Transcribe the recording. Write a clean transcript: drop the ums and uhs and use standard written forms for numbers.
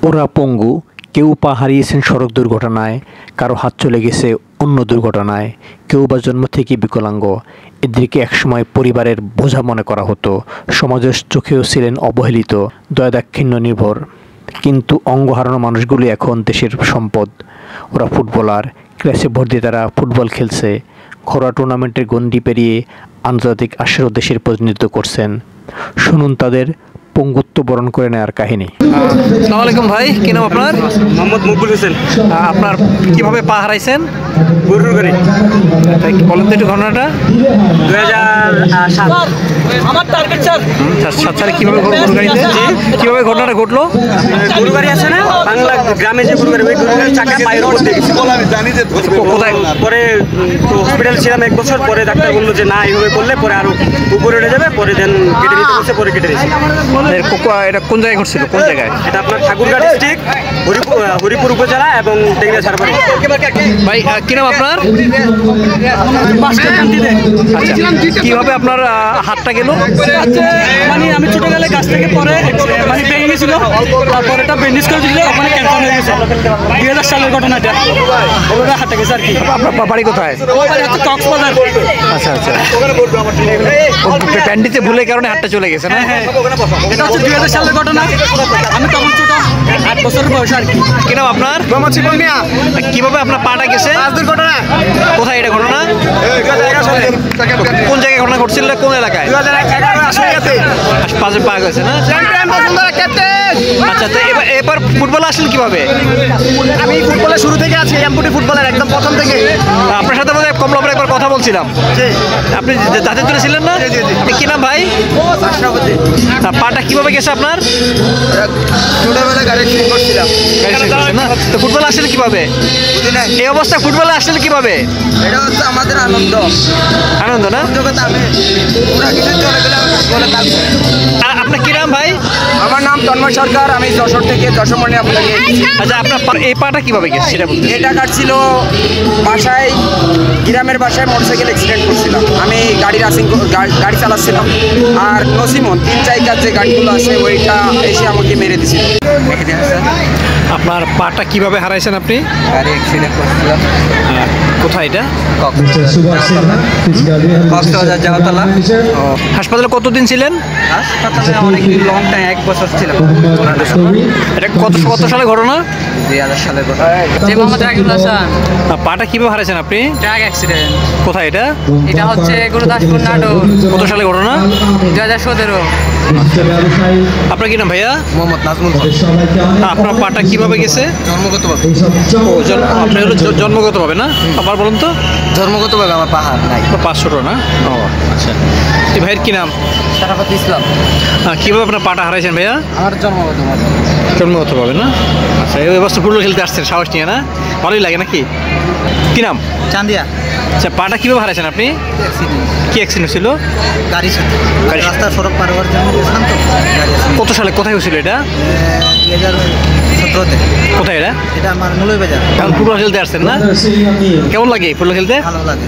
ওরা পঙ্গু, কেউ পা হারিয়েছেন সড়ক দুর্ঘটনায়, কারো হাত চলে গেছে অন্য দুর্ঘটনায়, কেউ বা জন্ম থেকে বিকলাঙ্গ। এদেরকে একসময় পরিবারের বোঝা মনে করা হতো, সমাজের চোখেও ছিলেন অবহেলিত, দয়াদাক্ষিণ্য নির্ভর। কিন্তু অঙ্গ হারানো মানুষগুলি এখন দেশের সম্পদ। ওরা ফুটবলার, ক্লাসে ভর্তি তারা ফুটবল খেলছে, ঘরোয়া টুর্নামেন্টের গণ্ডি পেরিয়ে আন্তর্জাতিক 18 দেশের প্রতিনিধিত্ব করছেন। শুনুন তাদের পঙ্গুত্ব বরণ করে নেওয়ার কাহিনী। আসসালামু আলাইকুম ভাই, কি নাম আপনার? মোহাম্মদ মকবুল হোসেন। আপনার কিভাবে পা হারাইছেন? গরুর গাড়ি। বলেন তো একটু ঘটনাটা। 2007 আমার টার্গেট স্যার 7 সালে কিভাবে গরুর গাড়িতে কিভাবে ঘটনাটা ঘটলো? গরু গাড়ি আছে না, বাংলা গ্রামে যে গরু গাড়ি, ওই গরু গাড়ির চাকা পায়ের উপর দিয়ে গেছে। কোথায়? পরে তো হসপিটাল ছিলাম 1 বছর, পরে ডাক্তার বললো যে না এইভাবে করলে পরে আরো উপরে উঠে যাবে, পরে দেন কেটে নিতে বলছে, পরে কেটে নিয়েছে। এটা কোন জায়গায় ঘটছিল? কোন জায়গায়? এটা আপনার ঠাকুরগাঁ ডিস্ট্রিক্ট, হরিপুর উপজেলা এবং টেঙ্গিয়া সারবাড়ি। ভাই কি নাম আপনার? আচ্ছা, কিভাবে আপনার হাতটা গেল? মানে আমি ছোটবেলায় গাছ থেকে পরে মানে ভেঙে গেছিল, তারপরে এটা ব্যান্ডেজ করে দিলে ওখানে ক্যান্সার হয়ে গেছে। 2000 সালের ঘটনা এটা, ওটা হাতে গেছে আর কি। আপনার বাড়ি কোথায়? কক্সবাজার। আচ্ছা আচ্ছা, ব্যান্ডিতে ভুলের কারণে হাতটা চলে গেছে না? এটা হচ্ছে 2000 সালের ঘটনা, আমি তখন ছোট 8 বছর বয়স আর কি। কি নাম আপনার? কিভাবে আপনার পাটা গেছে? দুর্ঘটনা। কোথায় এটা ঘটনা? কোন জায়গায় ঘটনা ঘটছিল? কোন এলাকায়? 2011 পাশে পা গেছে না? আচ্ছা, তো এবার ফুটবল আসলেন কিভাবে? আমি ফুটবলের শুরু থেকে আছি, এমপুটি ফুটবলের একদম প্রথম থেকে। আপনার সাথে বোধহয় কমলাপুরে একবার কথা বলছিলাম। আপনি জাতীয় দলে ছিলেন না? কি নাম ভাই? পাটা কিভাবে গেছে আপনার? ছোটবেলায় গাড়ি ঠিক করছিলাম। না, তো ফুটবল আসলেন কিভাবে? এই অবস্থা ফুটবলে আসলেন কিভাবে? এটা হচ্ছে আমাদের আনন্দ। আনন্দ না? আমি পুরা কিছু চলে গেলে আমি ফুটবলে থাকবো। আপনার কি নাম ভাই? আমার নাম তন্ময় সরকার, আমি যশোর থেকে, যশোরমণি আপনাকে। আচ্ছা, আপনার এই পাটা কিভাবে গেছে সেটা বলতে। এটা কাটছিল বাসায়, গ্রামের বাসায় মোটরসাইকেল অ্যাক্সিডেন্ট করছিলাম। আমি গাড়ি গাড়ি চালাচ্ছিলাম, আর নসিমন 3 চাকার যে গাড়িগুলো আছে ওইটা এসে আমাকে মেরে দিছিল। আপনার পাটা কিভাবে হারাইছেন আপনি? গাড়ি অ্যাক্সিডেন্ট করছিলাম। কোথায় এটা? কক্সবাজার জাওতালা। হাসপাতালে কতদিন ছিলেন? হাসপাতালে অনেক লং টাইম, 1 বছর ছিলাম। এটা কত সালে ঘটনা? 2000 সালের ঘটনা। যে মোহাম্মদ রাকিবুল হাসান। পাটা কিভাবে হারাইছেন আপনি? Truck accident. কোথায় এটা? এটা হচ্ছে গুরুদাসপুর নাটোর, কত সালে ঘটনা? 2017। আপনার কি নাম ভাইয়া? মোহাম্মদ নাজমুল হক। আপনার পাটা কিভাবে গেছে? জন্মগতভাবে। আপনি হলো জন্মগতভাবে না? আবার বলুন তো। জন্মগতভাবে আমার পাহাড় নাই। 500 না? ও আচ্ছা। এই ভাইয়ের কি নাম? সারাফত ইসলাম। কিভাবে আপনার পাটা হারাইছেন ভাইয়া? আমার জন্মগতভাবে। জন্মগতভাবে না? আচ্ছা, এই বছর ফুটবল খেলতে আসছেন, সাহস নিয়ে না? ভালোই লাগে নাকি? কি নাম? চান্দিয়া। আচ্ছা, পাটা কিভাবে হারাইছেন আপনি? কি অ্যাক্সিডেন্ট ছিল? গাড়ির সাথে রাস্তার সড়ক পার হওয়ার জন্য গেছিলাম তো। কত সালে কোথায় হয়েছিল এটা? 2017-তে। কোথায় এটা? এটা আমার মূলই বাজার। এখন ফুটবল খেলতে আসছেন না? কেমন লাগে ফুটবল খেলতে? ভালো লাগে।